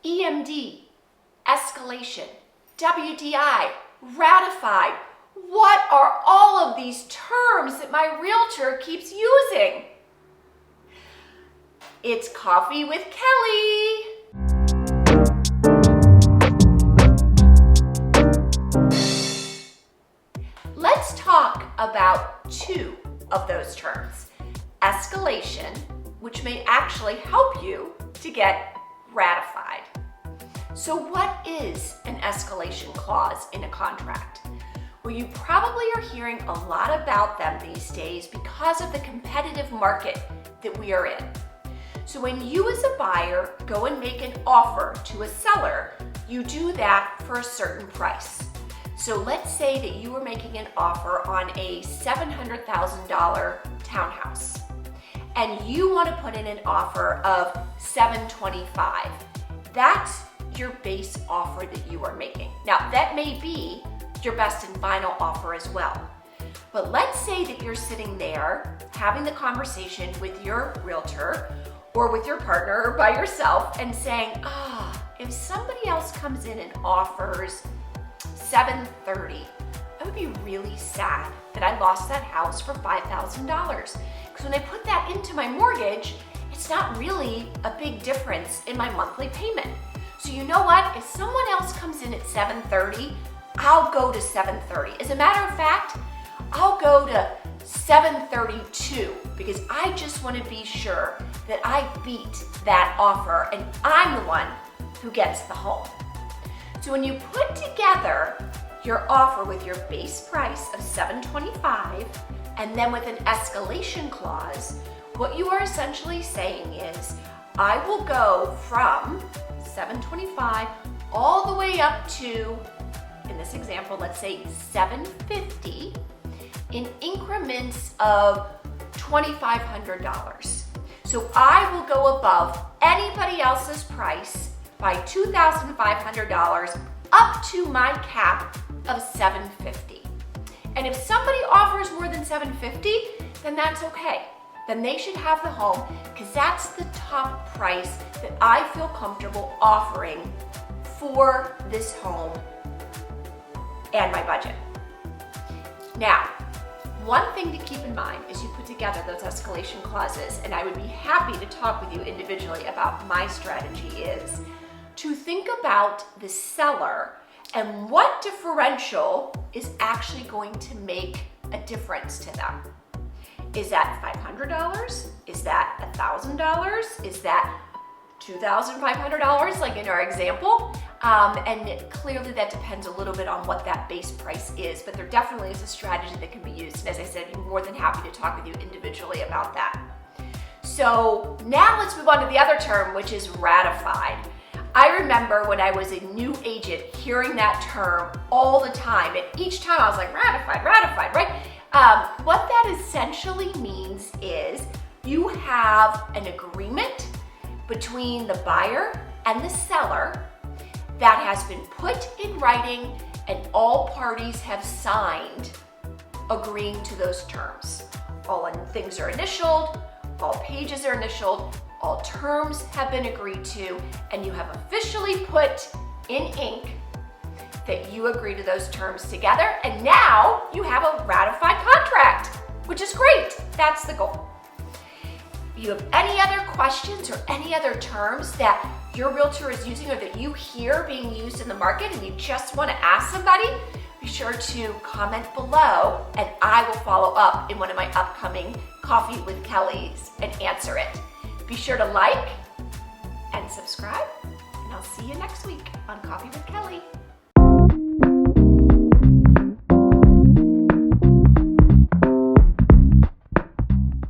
EMD, escalation, WDI, ratified. What are all of these terms that my realtor keeps using? It's Coffee with Kelly. Let's talk about two of those terms. Escalation, which may actually help you to get ratified. So what is an escalation clause in a contract? Well, you probably are hearing a lot about them these days because of the competitive market that we are in. So when you as a buyer go and make an offer to a seller, you do that for a certain price. So let's say that you were making an offer on a $700,000 townhouse and you want to put in an offer of $725,000. That's your base offer that you are making. Now that may be your best and final offer as well. But let's say that you're sitting there having the conversation with your realtor or with your partner or by yourself and saying, if somebody else comes in and offers $730,000, I would be really sad that I lost that house for $5,000. Because when I put that into my mortgage, it's not really a big difference in my monthly payment. So you know what? If someone else comes in at $730,000, I'll go to $730,000. As a matter of fact, I'll go to $732,000 because I just want to be sure that I beat that offer and I'm the one who gets the home. So when you put together your offer with your base price of $725,000 and then with an escalation clause, what you are essentially saying is, I will go from $725,000 all the way up to, in this example, let's say $750,000 in increments of $2,500. So I will go above anybody else's price by $2,500 up to my cap of $750,000. And if somebody offers more than $750,000, then that's okay. Then they should have the home because that's the top price that I feel comfortable offering for this home and my budget. Now, one thing to keep in mind as you put together those escalation clauses, and I would be happy to talk with you individually about my strategy, is to think about the seller and what differential is actually going to make a difference to them. Is that $500? Is that $1,000? Is that $2,500 like in our example? And clearly that depends a little bit on what that base price is, but there definitely is a strategy that can be used. And as I said, I'd be more than happy to talk with you individually about that. So now let's move on to the other term, which is ratified. I remember when I was a new agent hearing that term all the time, and each time I was like, ratified, right? What that essentially means is you have an agreement between the buyer and the seller that has been put in writing and all parties have signed agreeing to those terms. All things are initialed, all pages are initialed, all terms have been agreed to, and you have officially put in ink that you agree to those terms together, and now you have a ratified contract, which is great. That's the goal. If you have any other questions or any other terms that your realtor is using or that you hear being used in the market and you just want to ask somebody, be sure to comment below and I will follow up in one of my upcoming Coffee with Kellys and answer it. Be sure to like and subscribe, and I'll see you next week on Coffee with Kelly.